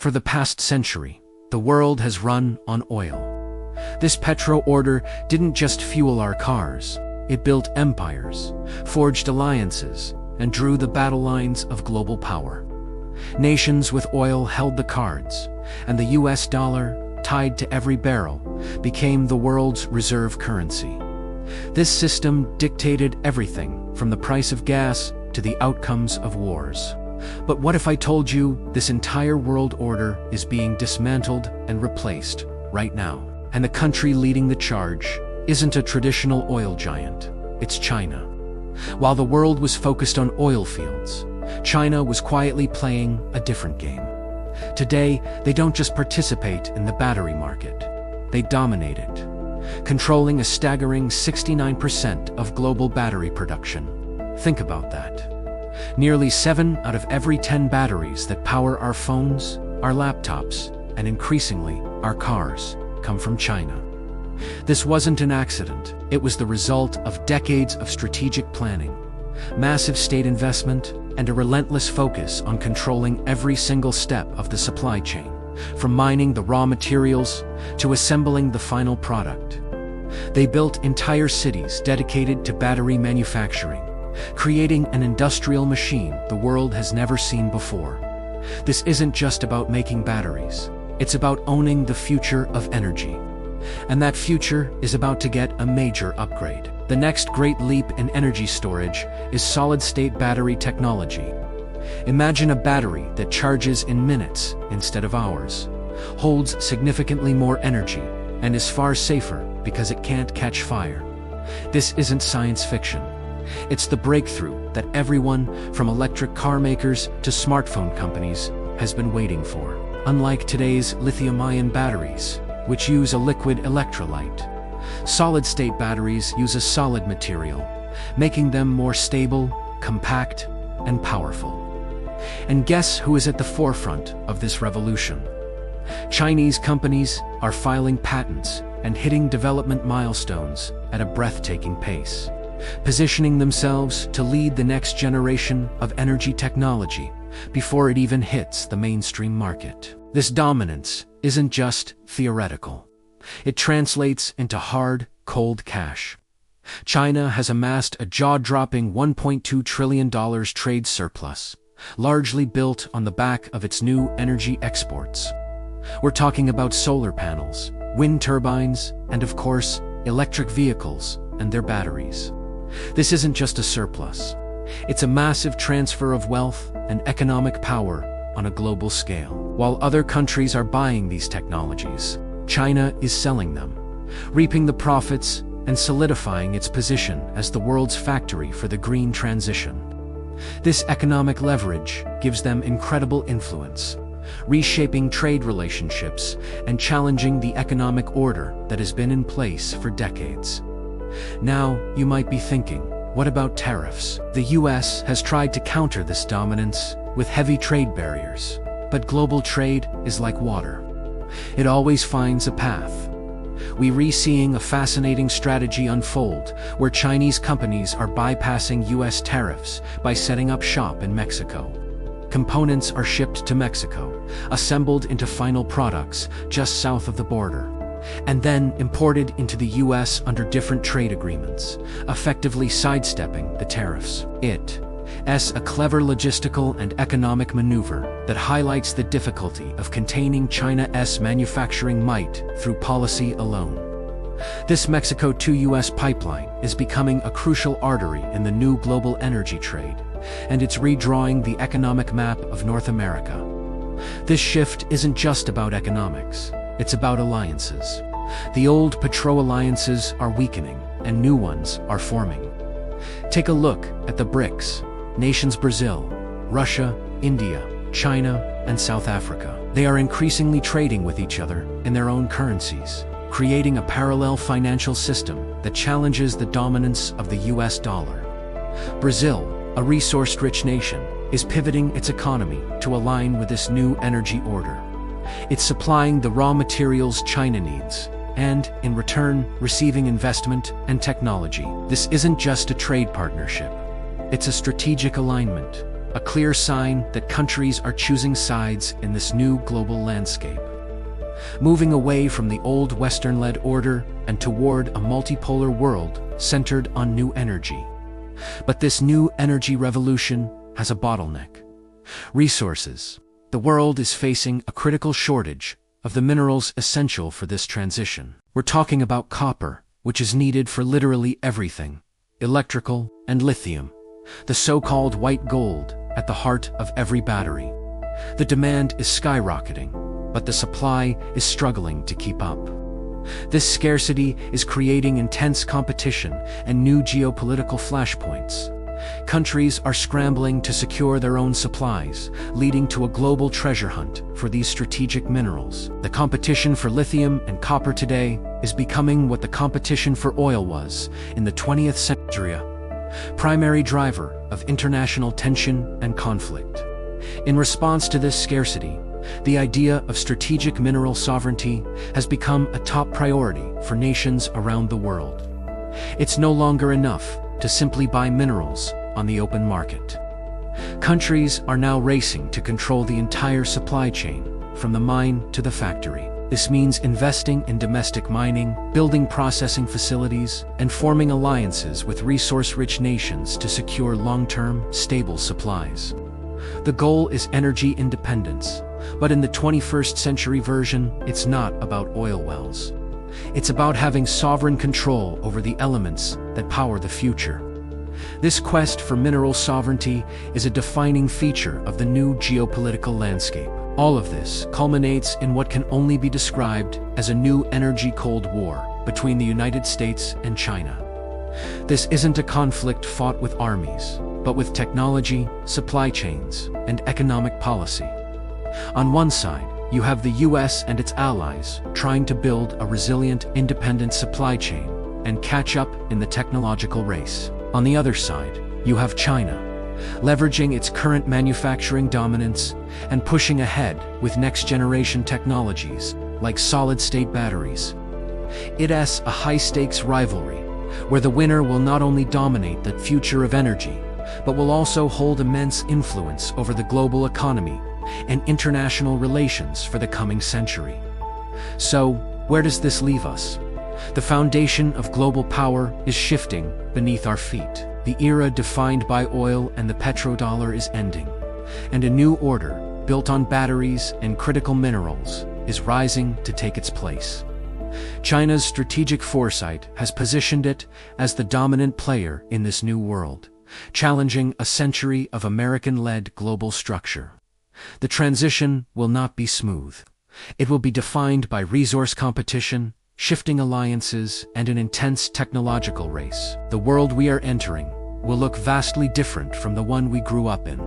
For the past century, the world has run on oil. This Petro-Order didn't just fuel our cars, it built empires, forged alliances, and drew the battle lines of global power. Nations with oil held the cards, and the US dollar, tied to every barrel, became the world's reserve currency. This system dictated everything from the price of gas to the outcomes of wars. But what if I told you this entire world order is being dismantled and replaced right now? And the country leading the charge isn't a traditional oil giant, it's China. While the world was focused on oil fields, China was quietly playing a different game. Today, they don't just participate in the battery market, they dominate it, controlling a staggering 69% of global battery production. Think about that. Nearly 7 out of every 10 batteries that power our phones, our laptops, and increasingly our cars come from China. This wasn't an accident, it was the result of decades of strategic planning, massive state investment, and a relentless focus on controlling every single step of the supply chain, from mining the raw materials to assembling the final product. They built entire cities dedicated to battery manufacturing, creating an industrial machine the world has never seen before. This isn't just about making batteries, it's about owning the future of energy. And that future is about to get a major upgrade. The next great leap in energy storage is solid-state battery technology. Imagine a battery that charges in minutes instead of hours, holds significantly more energy, and is far safer because it can't catch fire. This isn't science fiction. It's the breakthrough that everyone, from electric car makers to smartphone companies, has been waiting for. Unlike today's lithium-ion batteries, which use a liquid electrolyte, solid-state batteries use a solid material, making them more stable, compact, and powerful. And guess who is at the forefront of this revolution? Chinese companies are filing patents and hitting development milestones at a breathtaking pace, positioning themselves to lead the next generation of energy technology before it even hits the mainstream market. This dominance isn't just theoretical. It translates into hard, cold cash. China has amassed a jaw-dropping $1.2 trillion trade surplus, largely built on the back of its new energy exports. We're talking about solar panels, wind turbines, and of course, electric vehicles and their batteries. This isn't just a surplus. It's a massive transfer of wealth and economic power on a global scale. While other countries are buying these technologies, China is selling them, reaping the profits and solidifying its position as the world's factory for the green transition. This economic leverage gives them incredible influence, reshaping trade relationships and challenging the economic order that has been in place for decades. Now, you might be thinking, what about tariffs? The US has tried to counter this dominance with heavy trade barriers, but global trade is like water. It always finds a path. We're seeing a fascinating strategy unfold where Chinese companies are bypassing US tariffs by setting up shop in Mexico. Components are shipped to Mexico, assembled into final products just south of the border, and then imported into the US under different trade agreements, effectively sidestepping the tariffs. It's a clever logistical and economic maneuver that highlights the difficulty of containing China's manufacturing might through policy alone. This Mexico to US pipeline is becoming a crucial artery in the new global energy trade, and it's redrawing the economic map of North America. This shift isn't just about economics, it's about alliances. The old petro-alliances are weakening, and new ones are forming. Take a look at the BRICS, nations Brazil, Russia, India, China, and South Africa. They are increasingly trading with each other in their own currencies, creating a parallel financial system that challenges the dominance of the US dollar. Brazil, a resource-rich nation, is pivoting its economy to align with this new energy order. It's supplying the raw materials China needs, and, in return, receiving investment and technology. This isn't just a trade partnership. It's a strategic alignment. a clear sign that countries are choosing sides in this new global landscape, moving away from the old Western-led order and toward a multipolar world centered on new energy. But this new energy revolution has a bottleneck: resources. The world is facing a critical shortage of the minerals essential for this transition. We're talking about copper, which is needed for literally everything, electrical, and lithium, the so-called white gold at the heart of every battery. The demand is skyrocketing, but the supply is struggling to keep up. This scarcity is creating intense competition and new geopolitical flashpoints. Countries are scrambling to secure their own supplies, leading to a global treasure hunt for these strategic minerals. The competition for lithium and copper today is becoming what the competition for oil was in the 20th century, a primary driver of international tension and conflict. In response to this scarcity, the idea of strategic mineral sovereignty has become a top priority for nations around the world. It's no longer enough to simply buy minerals on the open market. Countries are now racing to control the entire supply chain, from the mine to the factory. This means investing in domestic mining, building processing facilities, and forming alliances with resource-rich nations to secure long-term, stable supplies. The goal is energy independence, but in the 21st century version, it's not about oil wells. It's about having sovereign control over the elements that power the future. This quest for mineral sovereignty is a defining feature of the new geopolitical landscape. All of this culminates in what can only be described as a new energy Cold War between the United States and China. This isn't a conflict fought with armies, but with technology, supply chains, and economic policy. On one side, you have the US and its allies trying to build a resilient, independent supply chain and catch up in the technological race. On the other side, you have China, leveraging its current manufacturing dominance and pushing ahead with next-generation technologies like solid-state batteries. It's a high-stakes rivalry, where the winner will not only dominate the future of energy, but will also hold immense influence over the global economy and international relations for the coming century. So, where does this leave us? The foundation of global power is shifting beneath our feet. The era defined by oil and the petrodollar is ending, and a new order, built on batteries and critical minerals, is rising to take its place. China's strategic foresight has positioned it as the dominant player in this new world, challenging a century of American-led global structure. The transition will not be smooth. It will be defined by resource competition, shifting alliances, and an intense technological race. The world we are entering will look vastly different from the one we grew up in.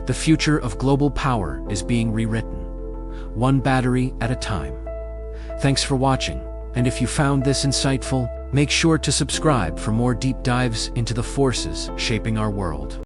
The future of global power is being rewritten, one battery at a time. Thanks for watching, and if you found this insightful, make sure to subscribe for more deep dives into the forces shaping our world.